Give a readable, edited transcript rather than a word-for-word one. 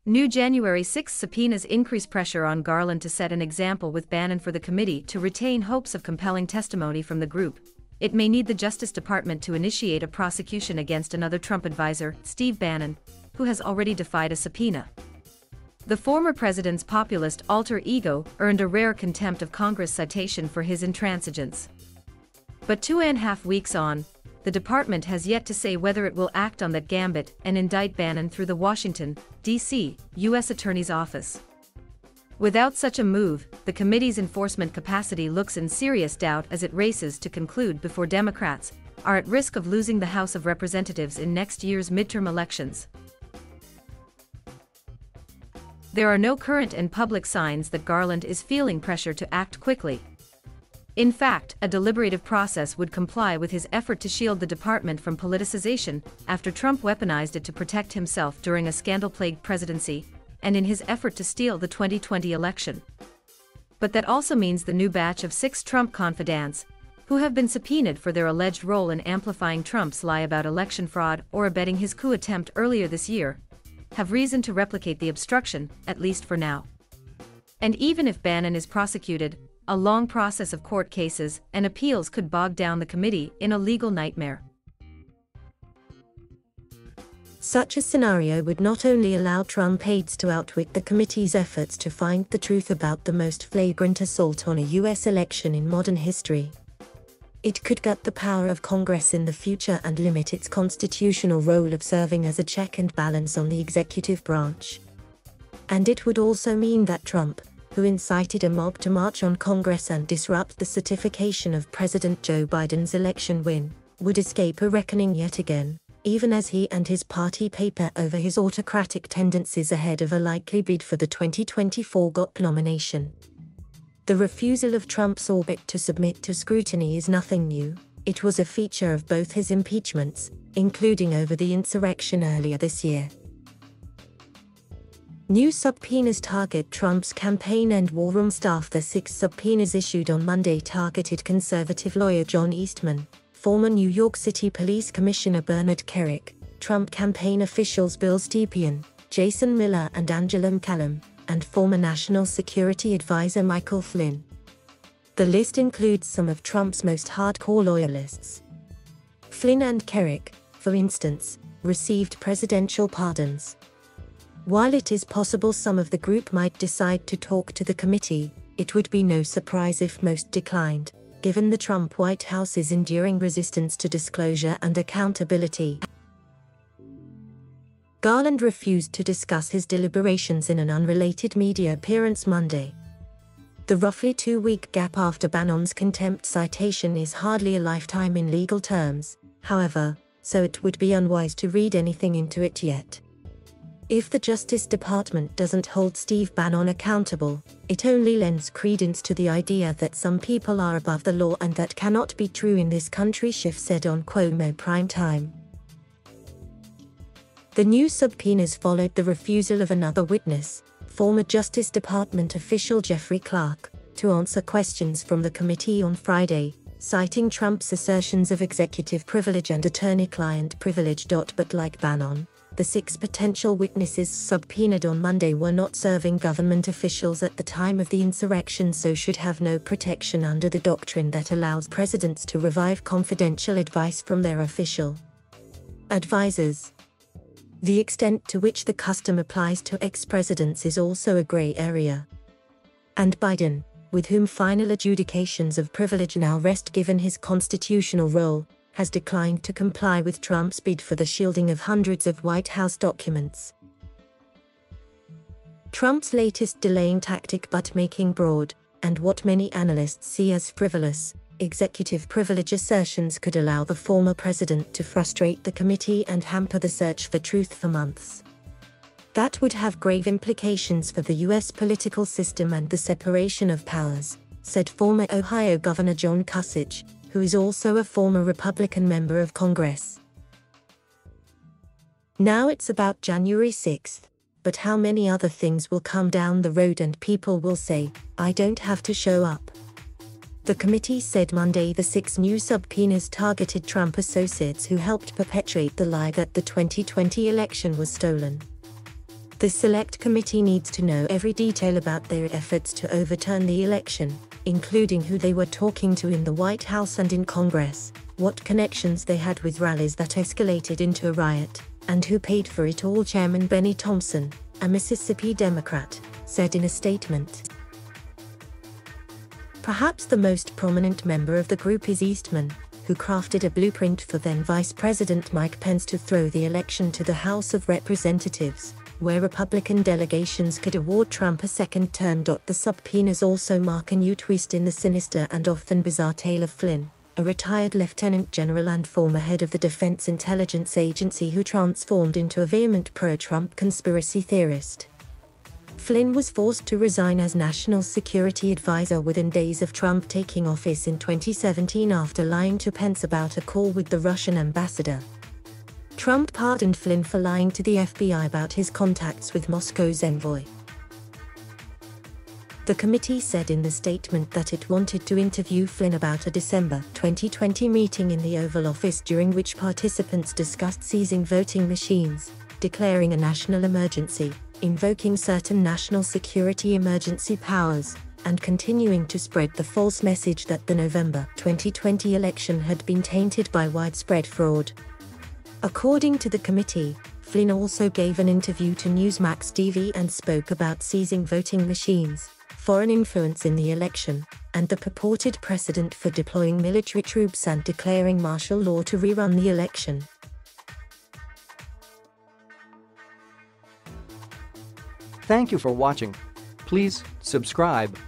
New January 6 subpoenas increase pressure on Garland to set an example with Bannon for the committee to retain hopes of compelling testimony from the group. It may need the Justice Department to initiate a prosecution against another Trump advisor, Steve Bannon, who has already defied a subpoena. The former president's populist alter ego earned a rare contempt of Congress citation for his intransigence. But 2.5 weeks on, the department has yet to say whether it will act on that gambit and indict Bannon through the Washington, D.C., U.S. Attorney's Office. Without such a move, the committee's enforcement capacity looks in serious doubt as it races to conclude before Democrats are at risk of losing the House of Representatives in next year's midterm elections. There are no current and public signs that Garland is feeling pressure to act quickly. In fact, a deliberative process would comply with his effort to shield the department from politicization after Trump weaponized it to protect himself during a scandal-plagued presidency, and in his effort to steal the 2020 election. But that also means the new batch of 6 Trump confidants, who have been subpoenaed for their alleged role in amplifying Trump's lie about election fraud or abetting his coup attempt earlier this year, have reason to replicate the obstruction, at least for now. And even if Bannon is prosecuted, a long process of court cases and appeals could bog down the committee in a legal nightmare. Such a scenario would not only allow Trump aides to outwit the committee's efforts to find the truth about the most flagrant assault on a U.S. election in modern history. It could gut the power of Congress in the future and limit its constitutional role of serving as a check and balance on the executive branch. And it would also mean that Trump, who incited a mob to march on Congress and disrupt the certification of President Joe Biden's election win, would escape a reckoning yet again, even as he and his party paper over his autocratic tendencies ahead of a likely bid for the 2024 GOP nomination. The refusal of Trump's orbit to submit to scrutiny is nothing new. It was a feature of both his impeachments, including over the insurrection earlier this year. New subpoenas target Trump's campaign and war room staff. The 6 subpoenas issued on Monday targeted conservative lawyer John Eastman, former New York City Police Commissioner Bernard Kerik, Trump campaign officials Bill Stepien, Jason Miller and Angela McCallum, and former National Security Advisor Michael Flynn. The list includes some of Trump's most hardcore loyalists. Flynn and Kerik, for instance, received presidential pardons. While it is possible some of the group might decide to talk to the committee, it would be no surprise if most declined, given the Trump White House's enduring resistance to disclosure and accountability. Garland refused to discuss his deliberations in an unrelated media appearance Monday. The roughly 2-week gap after Bannon's contempt citation is hardly a lifetime in legal terms, however, so it would be unwise to read anything into it yet. If the Justice Department doesn't hold Steve Bannon accountable, it only lends credence to the idea that some people are above the law, and that cannot be true in this country, Schiff said on Cuomo Prime Time. The new subpoenas followed the refusal of another witness, former Justice Department official Jeffrey Clark, to answer questions from the committee on Friday, citing Trump's assertions of executive privilege and attorney-client privilege. But like Bannon, the 6 potential witnesses subpoenaed on Monday were not serving government officials at the time of the insurrection, so should have no protection under the doctrine that allows presidents to revive confidential advice from their official advisors. The extent to which the custom applies to ex-presidents is also a gray area. And Biden, with whom final adjudications of privilege now rest given his constitutional role, has declined to comply with Trump's bid for the shielding of hundreds of White House documents. Trump's latest delaying tactic, but making broad, and what many analysts see as frivolous, executive privilege assertions could allow the former president to frustrate the committee and hamper the search for truth for months. That would have grave implications for the U.S. political system and the separation of powers, said former Ohio Governor John Kasich, who is also a former Republican member of Congress. Now it's about January 6th, but how many other things will come down the road and people will say, "I don't have to show up." The committee said Monday the 6 new subpoenas targeted Trump associates who helped perpetuate the lie that the 2020 election was stolen. The Select Committee needs to know every detail about their efforts to overturn the election, including who they were talking to in the White House and in Congress, what connections they had with rallies that escalated into a riot, and who paid for it all. Chairman Benny Thompson, a Mississippi Democrat, said in a statement. Perhaps the most prominent member of the group is Eastman, who crafted a blueprint for then Vice President Mike Pence to throw the election to the House of Representatives, where Republican delegations could award Trump a second term. The subpoenas also mark a new twist in the sinister and often bizarre tale of Flynn, a retired lieutenant general and former head of the Defense Intelligence Agency who transformed into a vehement pro-Trump conspiracy theorist. Flynn was forced to resign as National Security Advisor within days of Trump taking office in 2017 after lying to Pence about a call with the Russian ambassador. Trump pardoned Flynn for lying to the FBI about his contacts with Moscow's envoy. The committee said in the statement that it wanted to interview Flynn about a December 2020 meeting in the Oval Office during which participants discussed seizing voting machines, declaring a national emergency, invoking certain national security emergency powers, and continuing to spread the false message that the November 2020 election had been tainted by widespread fraud. According to the committee, Flynn also gave an interview to Newsmax TV and spoke about seizing voting machines, foreign influence in the election, and the purported precedent for deploying military troops and declaring martial law to rerun the election. Thank you for watching. Please subscribe.